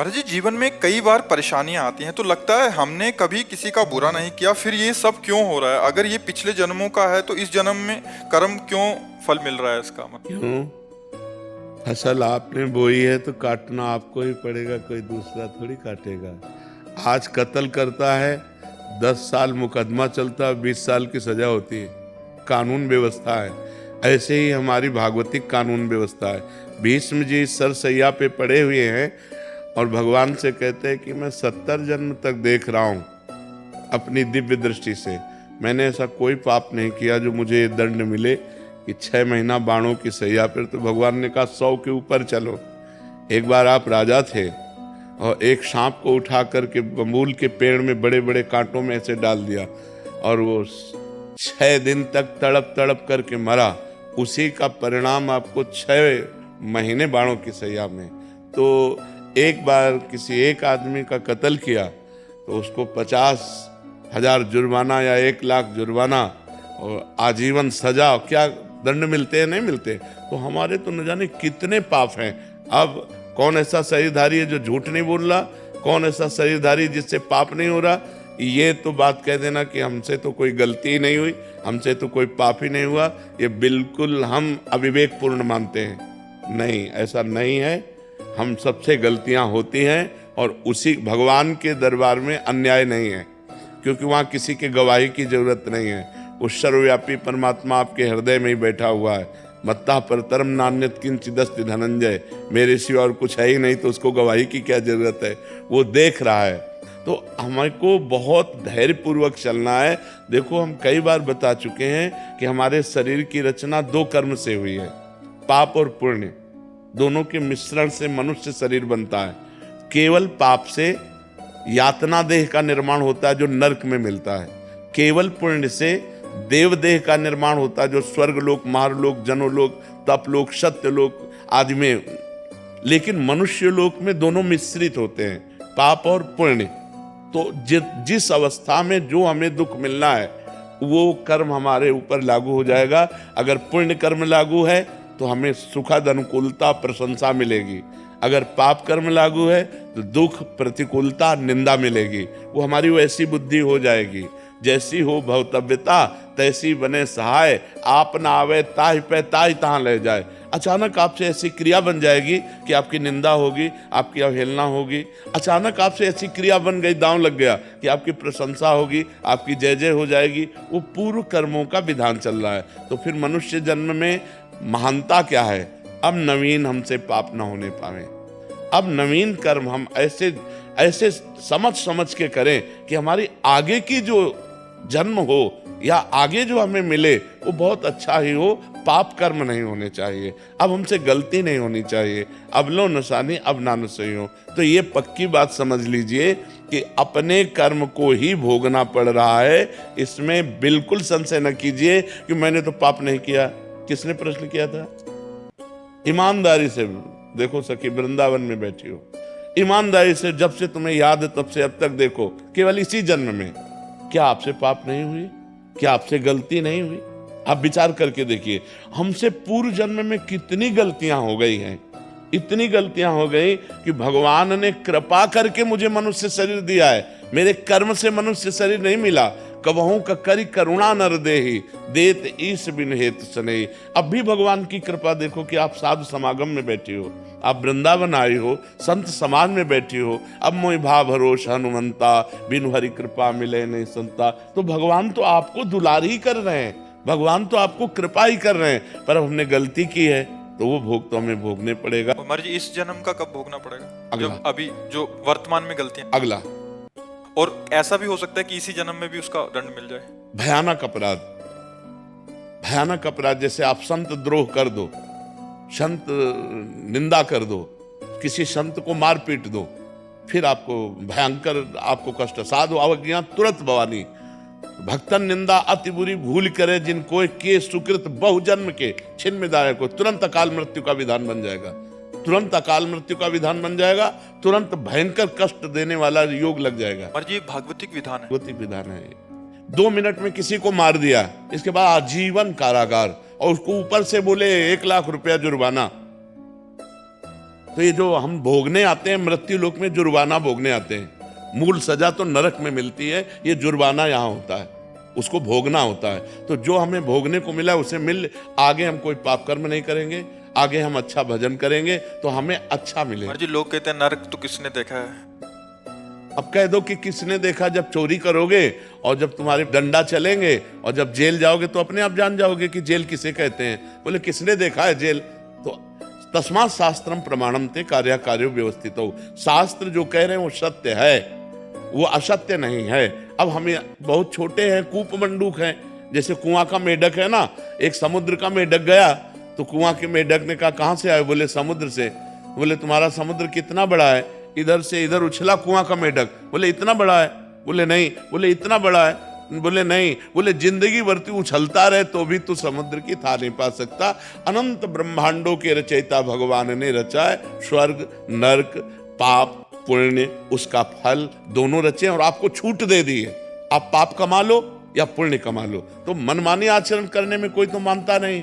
महाराज जी, जीवन में कई बार परेशानियां आती हैं तो लगता है हमने कभी किसी का बुरा नहीं किया, फिर ये सब क्यों हो रहा है? अगर ये पिछले जन्मों का है तो इस जन्म में कर्म क्यों फल मिल रहा है इसका मतलब? क्यों? फसल आपने बोई है तो काटना आपको ही पड़ेगा, कोई दूसरा थोड़ी काटेगा। आज कत्ल करता है, 10 साल मुकदमा चलता है, 20 साल की सजा होती है। कानून व्यवस्था है। ऐसे ही हमारी भागवतिक कानून व्यवस्था है। भीष्म जी सरसैया पे पड़े हुए हैं और भगवान से कहते हैं कि मैं 70 जन्म तक देख रहा हूँ अपनी दिव्य दृष्टि से, मैंने ऐसा कोई पाप नहीं किया जो मुझे ये दंड मिले कि 6 महीना बाणों की सैया पर। तो भगवान ने कहा 100 के ऊपर चलो। एक बार आप राजा थे और एक सांप को उठा करके बबूल के पेड़ में बड़े बड़े कांटों में ऐसे डाल दिया और वो 6 दिन तक तड़प तड़प करके मरा। उसी का परिणाम आपको 6 महीने बाणों की सैया में। तो एक बार किसी एक आदमी का कत्ल किया तो उसको 50,000 जुर्माना या 1 लाख जुर्माना और आजीवन सजा, क्या दंड मिलते हैं? नहीं मिलते। तो हमारे तो न जाने कितने पाप हैं। अब कौन ऐसा शरीरधारी है जो झूठ नहीं बोल रहा? कौन ऐसा शरीरधारी जिससे पाप नहीं हो रहा? ये तो बात कह देना कि हमसे तो कोई गलती ही नहीं हुई, हमसे तो कोई पाप ही नहीं हुआ, ये बिल्कुल हम अविवेकपूर्ण मानते हैं। नहीं, ऐसा नहीं है। हम सबसे गलतियां होती हैं और उसी भगवान के दरबार में अन्याय नहीं है, क्योंकि वहाँ किसी के गवाही की जरूरत नहीं है। उस सर्वव्यापी परमात्मा आपके हृदय में ही बैठा हुआ है। मत्ता परतरम नान्यत किंचिदस्ति धनंजय, मेरे सिवा और कुछ है ही नहीं, तो उसको गवाही की क्या जरूरत है? वो देख रहा है। तो हमको बहुत धैर्यपूर्वक चलना है। देखो, हम कई बार बता चुके हैं कि हमारे शरीर की रचना 2 कर्म से हुई है, पाप और पुण्य। दोनों के मिश्रण से मनुष्य शरीर बनता है। केवल पाप से यातना देह का निर्माण होता है जो नरक में मिलता है। केवल पुण्य से देव देह का निर्माण होता है जो स्वर्गलोक, महारलोक, जनोलोक, तपलोक, सत्यलोक आदि में। लेकिन मनुष्य लोक में दोनों मिश्रित होते हैं, पाप और पुण्य। तो जिस अवस्था में जो हमें दुख मिलना है वो कर्म हमारे ऊपर लागू हो जाएगा। अगर पुण्य कर्म लागू है तो हमें सुखद अनुकूलता प्रशंसा मिलेगी। अगर पाप कर्म लागू है तो दुख, प्रतिकूलता, निंदा मिलेगी। वो हमारी वैसी बुद्धि हो जाएगी, जैसी हो भवतव्यता तैसी बने सहाय, आप ना आवे ताहि पे ताहि तहाँ ले जाए। अचानक आपसे ऐसी क्रिया बन जाएगी कि आपकी निंदा होगी, आपकी अवहेलना होगी। अचानक आपसे ऐसी क्रिया बन गई, दांव लग गया कि आपकी प्रशंसा होगी, आपकी जय जय हो जाएगी। वो पूर्व कर्मों का विधान चल रहा है। तो फिर मनुष्य जन्म में महानता क्या है? अब नवीन हमसे पाप न होने पावे। अब नवीन कर्म हम ऐसे ऐसे समझ समझ के करें कि हमारी आगे की जो जन्म हो या आगे जो हमें मिले वो बहुत अच्छा ही हो। पाप कर्म नहीं होने चाहिए। अब हमसे गलती नहीं होनी चाहिए। अब लो नशानी अब ना सही हो। तो ये पक्की बात समझ लीजिए कि अपने कर्म को ही भोगना पड़ रहा है। इसमें बिल्कुल संशय न कीजिए कि मैंने तो पाप नहीं किया। किसने प्रश्न किया था? ईमानदारी से देखो सखी, वृंदावन में बैठी हो, ईमानदारी से जब से तुम्हें याद है तब से अब तक देखो, केवल इसी जन्म में क्या आपसे पाप नहीं हुई? क्या आपसे गलती नहीं हुई? आप विचार करके देखिए, हमसे पूर्व जन्म में कितनी गलतियां हो गई हैं। इतनी गलतियां हो गई कि भगवान ने कृपा करके मुझे मनुष्य शरीर दिया है। मेरे कर्म से मनुष्य शरीर नहीं मिला। कबहू का करी करुणा नर देहि, देत ईश बिन हेतु सनेहि। अब भी भगवान की कृपा देखो कि आप साधु समागम में बैठी हो, आप वृंदावन आई हो, संत समाज में बैठी हो। अब मोहि भाव भरोस हनुमंता, बिनु हरि कृपा मिले नहीं संता। तो भगवान तो आपको दुलार ही कर रहे हैं, भगवान तो आपको कृपा ही कर रहे हैं। पर अब हमने गलती की है तो वो भोग तो हमें भोगने पड़ेगा। महाराज जी, इस जन्म का कब भोगना पड़ेगा? अगला। जब अभी जो वर्तमान में गलतियां। अगला। और ऐसा भी हो सकता है कि इसी जन्म में भी उसका दंड मिल जाए। भयानक अपराध, भयानक अपराध, जैसे आप संत द्रोह कर दो, संत निंदा कर दो, किसी संत को मार पीट दो, फिर आपको भयंकर आपको कष्ट। साधु अवज्ञा तुरंत भवानी, भक्तन निंदा अति बुरी भूल करे, जिनको के सुकृत बहुजन्म के छिन्न मिटाए को। तुरंत अकाल मृत्यु का विधान बन जाएगा, तुरंत अकाल मृत्यु का विधान बन जाएगा, तुरंत भयंकर कष्ट देने वाला योग लग जाएगा। और ये भागवतिक विधान है। भागवतिक विधान है। 2 मिनट में किसी को मार दिया, इसके बाद आजीवन कारागार, और उसको ऊपर से बोले 1 लाख रुपया जुर्माना। तो ये जो हम भोगने आते हैं मृत्यु लोक में, जुर्माना भोगने आते हैं, मूल सजा तो नरक में मिलती है, ये जुर्माना यहाँ होता है, उसको भोगना होता है। तो जो हमें भोगने को मिला उसे मिल, आगे हम कोई पाप कर्म नहीं करेंगे, आगे हम अच्छा भजन करेंगे तो हमें अच्छा मिलेगा। जी लोग कहते हैं नरक तो किसने देखा है? अब कह दो कि किसने देखा, जब चोरी करोगे और जब तुम्हारे डंडा चलेंगे और जब जेल जाओगे तो अपने आप जान जाओगे कि जेल किसे कहते हैं। बोले किसने देखा है जेल? तो तस्मात् शास्त्रम प्रमाणम ते कार्य कार्यो व्यवस्थित हो। शास्त्र जो कह रहे हैं वो सत्य है, वो असत्य नहीं है। अब हमें बहुत छोटे हैं, कूप मंडूक हैं, जैसे कुआं का मेढक है ना, एक समुद्र का मेढक गया तो कुआं के मेढक ने कहा कहां से आए? बोले समुद्र से। बोले तुम्हारा समुद्र कितना बड़ा है? इधर से इधर उछला कुआं का मेढक। बोले इतना बड़ा है? बोले नहीं। बोले इतना बड़ा है? बोले नहीं। बोले जिंदगी भर तू उछलता रहे तो भी तू समुद्र की था नहीं पा सकता। अनंत ब्रह्मांडों के रचयिता भगवान ने रचा है, स्वर्ग नरक पाप पुण्य उसका फल दोनों रचे और आपको छूट दे दी है, आप पाप कमा लो या पुण्य कमा लो। तो मनमानी आचरण करने में कोई तो मानता नहीं,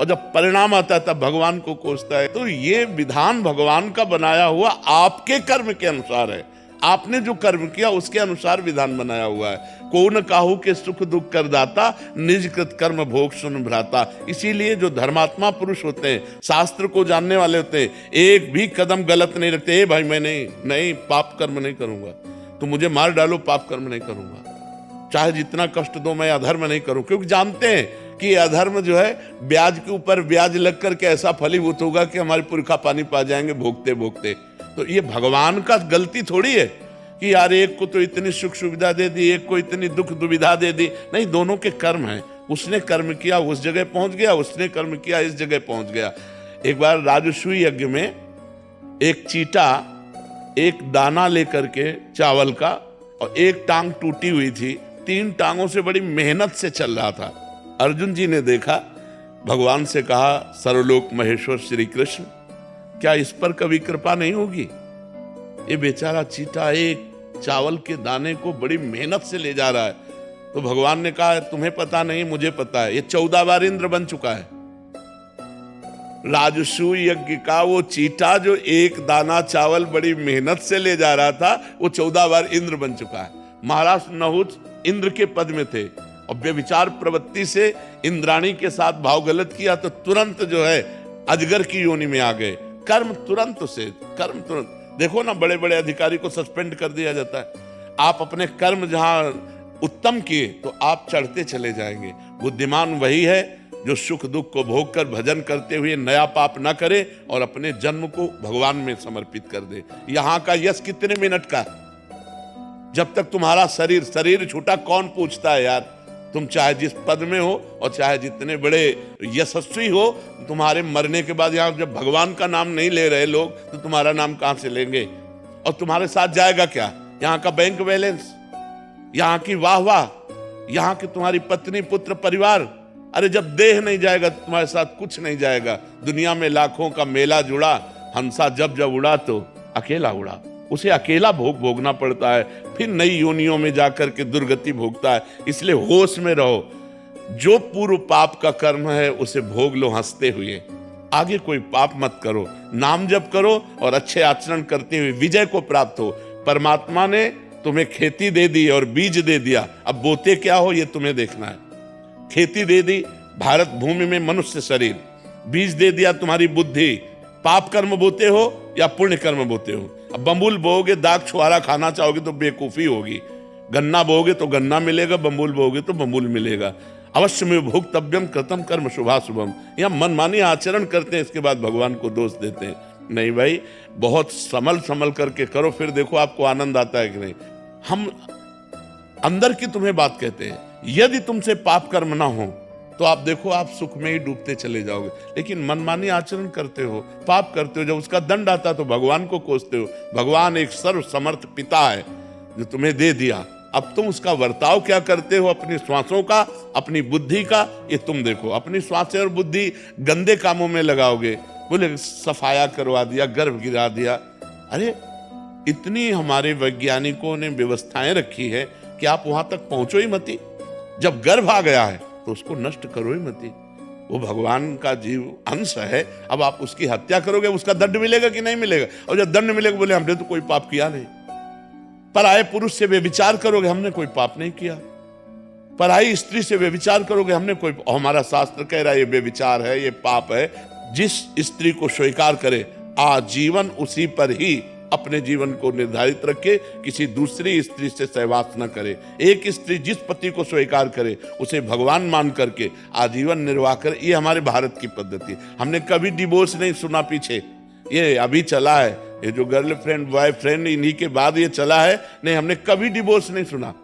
और जब परिणाम आता है तब भगवान को कोसता है। तो ये विधान भगवान का बनाया हुआ आपके कर्म के अनुसार है, आपने जो कर्म किया उसके अनुसार विधान बनाया हुआ है। को न काहू के सुख दुख कर दाता, निज कृत कर्म भोग सुन भ्राता। इसीलिए जो धर्मात्मा पुरुष होते हैं, शास्त्र को जानने वाले होते हैं, एक भी कदम गलत नहीं रखते। भाई मैं नहीं पाप कर्म नहीं करूंगा, तो मुझे मार डालो पाप कर्म नहीं करूंगा, चाहे जितना कष्ट दो मैं अधर्म नहीं करूं, क्योंकि जानते हैं कि अधर्म जो है ब्याज के ऊपर ब्याज लग करके ऐसा फलीभूत होगा कि हमारे पुरखा पानी पा जाएंगे भोगते भोगते। तो ये भगवान का गलती थोड़ी है कि यार एक को तो इतनी सुख सुविधा दे दी, एक को इतनी दुख दुविधा दे दी। नहीं, दोनों के कर्म हैं। उसने कर्म किया उस जगह पहुंच गया, उसने कर्म किया इस जगह पहुंच गया। एक बार राजसूय यज्ञ में एक चीटा एक दाना लेकर के चावल का, और एक टांग टूटी हुई थी, 3 टांगों से बड़ी मेहनत से चल रहा था। अर्जुन जी ने देखा, भगवान से कहा सर्वलोक महेश्वर श्री कृष्ण, क्या इस पर कभी कृपा नहीं होगी? ये बेचारा चीटा एक चावल के दाने को बड़ी मेहनत से ले जा रहा है। तो भगवान ने कहा तुम्हें पता नहीं मुझे पता है, ये 14 बार इंद्र बन चुका है। राजसूय यज्ञ का वो चीटा जो एक दाना चावल बड़ी मेहनत से ले जा रहा था, वो 14 बार इंद्र बन चुका है। महाराज नहुष इंद्र के पद में थे और व्यभिचार प्रवृत्ति से इंद्राणी के साथ भाव गलत किया तो तुरंत जो है अजगर की योनि में आ गए। कर्म तुरंत देखो ना, बड़े बड़े अधिकारी को सस्पेंड कर दिया जाता है। आप अपने कर्म जहां उत्तम किए तो आप चढ़ते चले जाएंगे। बुद्धिमान वही है जो सुख दुख को भोग कर भजन करते हुए नया पाप न करे और अपने जन्म को भगवान में समर्पित कर दे। यहां का यश कितने मिनट का? जब तक तुम्हारा शरीर छूटा कौन पूछता है यार? तुम चाहे जिस पद में हो और चाहे जितने बड़े यशस्वी हो, तुम्हारे मरने के बाद यहाँ जब भगवान का नाम नहीं ले रहे लोग तो तुम्हारा नाम कहां से लेंगे? और तुम्हारे साथ जाएगा क्या? यहाँ का बैंक बैलेंस, यहाँ की वाह, यहाँ की तुम्हारी पत्नी पुत्र परिवार। अरे जब देह नहीं जाएगा तो तुम्हारे साथ कुछ नहीं जाएगा। दुनिया में लाखों का मेला जुड़ा, हंसा जब जब उड़ा तो अकेला उड़ा। उसे अकेला भोगना पड़ता है, फिर नई योनियों में जाकर के दुर्गति भोगता है। इसलिए होश में रहो, जो पूर्व पाप का कर्म है उसे भोग लो हंसते हुए। आगे कोई पाप मत करो, नाम जप करो और अच्छे आचरण करते हुए विजय को प्राप्त हो। परमात्मा ने तुम्हें खेती दे दी और बीज दे दिया, अब बोते क्या हो ये तुम्हें देखना है। खेती दे दी भारत भूमि में मनुष्य शरीर, बीज दे दिया तुम्हारी बुद्धि। पाप कर्म बोते हो या पुण्य कर्म बोते हो? अब बम्बुल बोओगे, दाग छुआरा खाना चाहोगे तो बेवकूफी होगी। गन्ना बोओगे तो गन्ना मिलेगा, बम्बुल बोओगे तो बम्बुल मिलेगा। अवश्य में भोक्तव्यम कृतम कर्म शुभाशुभम। या मनमानी आचरण करते हैं, इसके बाद भगवान को दोष देते हैं। नहीं भाई, बहुत संभल करके करो, फिर देखो आपको आनंद आता है कि नहीं। हम अंदर की तुम्हें बात कहते हैं, यदि तुमसे पाप कर्म ना हो तो आप देखो आप सुख में ही डूबते चले जाओगे। लेकिन मनमानी आचरण करते हो, पाप करते हो, जब उसका दंड आता तो भगवान को कोसते हो। भगवान एक सर्व समर्थ पिता है जो तुम्हें दे दिया, अब तुम उसका वर्ताव क्या करते हो अपनी श्वासों का, अपनी बुद्धि का, ये तुम देखो। अपनी श्वासें और बुद्धि गंदे कामों में लगाओगे, बोले सफाया करवा दिया, गर्भ गिरा दिया। अरे इतनी हमारे वैज्ञानिकों ने व्यवस्थाएं रखी है कि आप वहां तक पहुंचो ही मती। जब गर्भ आ गया है तो उसको नष्ट करो ही मती। वो भगवान का जीव अंश है। अब आप उसकी हत्या करोगे, उसका दंड मिलेगा कि नहीं मिलेगा? और जब दंड मिलेगा बोले हमने तो कोई पाप किया नहीं। पराये पुरुष से व्यभिचार करोगे, हमने कोई पाप नहीं किया। पराई स्त्री से व्यभिचार करोगे, हमने कोई, हमारा शास्त्र कह रहा है ये व्यभिचार है, ये पाप है। जिस स्त्री को स्वीकार करे आजीवन उसी पर ही अपने जीवन को निर्धारित रखे, किसी दूसरी स्त्री से सहवास न करे। एक स्त्री जिस पति को स्वीकार करे उसे भगवान मान करके आजीवन निर्वाह करे। ये हमारे भारत की पद्धति है। हमने कभी डिवोर्स नहीं सुना पीछे, ये अभी चला है, ये जो गर्लफ्रेंड बॉयफ्रेंड इन्हीं के बाद ये चला है। नहीं, हमने कभी डिवोर्स नहीं सुना।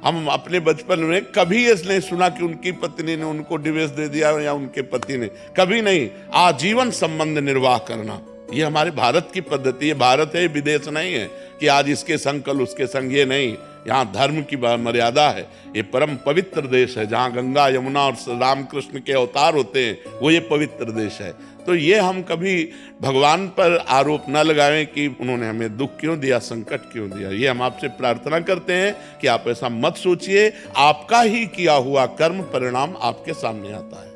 हम अपने बचपन में कभी ये नहीं सुना कि उनकी पत्नी ने उनको डिवोर्स दे दिया या उनके पति ने, कभी नहीं। आजीवन संबंध निर्वाह करना ये हमारे भारत की पद्धति है। भारत है, विदेश नहीं है कि आज इसके संग कल उसके संग, ये नहीं। यहाँ धर्म की मर्यादा है। ये परम पवित्र देश है जहाँ गंगा यमुना और रामकृष्ण के अवतार होते हैं, वो ये पवित्र देश है। तो ये हम कभी भगवान पर आरोप न लगाएं कि उन्होंने हमें दुख क्यों दिया, संकट क्यों दिया। ये हम आपसे प्रार्थना करते हैं कि आप ऐसा मत सोचिए। आपका ही किया हुआ कर्म परिणाम आपके सामने आता है।